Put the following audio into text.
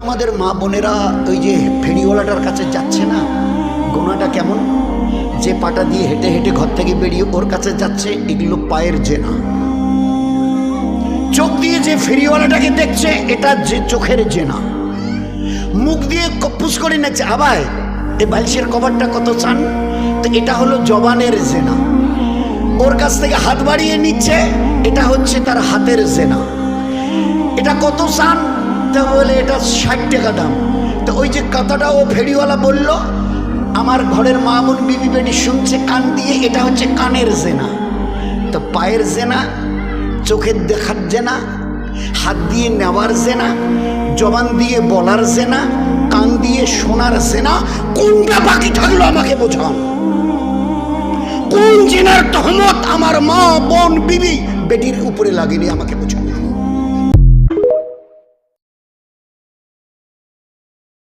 আমাদের মা বোনেরা ওই যে ফেরিওয়ালাটার কাছে যাচ্ছে না, গোনাটা কেমন, যে পাটা দিয়ে হেঁটে হেঁটে ঘর থেকে বেরিয়ে ওর কাছে যাচ্ছে, এগুলো পায়ের জেনা। চোখ দিয়ে যে ফেরিওয়ালাটাকে দেখছে, এটা যে চোখের জেনা। মুখ দিয়ে কপ্পুস করে নেছে, আবার এই বালিশের কভারটা কত চান, তো এটা হলো জবানের জেনা। ওর কাছ থেকে হাত বাড়িয়ে নিচ্ছে, এটা হচ্ছে তার হাতের জেনা। এটা কত চান, তা বলে এটা 60 টাকা দাম। তো ওই যে কথাটা ও ফেরিওয়ালা বলল, আমার ঘরের মা বোন বিবি বেটি শুনছে কান দিয়ে, এটা হচ্ছে কানের জেনা। তো পায়ের জেনা, চোখের দেখার জেনা, হাত দিয়ে নেওয়ার জেনা, জবান দিয়ে বলার জেনা, কান দিয়ে শোনার জেনা, কোনটা বাকি থাকলো আমাকে বোঝান। কোন জেনার তহমত আমার মা বোন বিবি বেটির উপরে লাগেনি আমাকে বোঝান।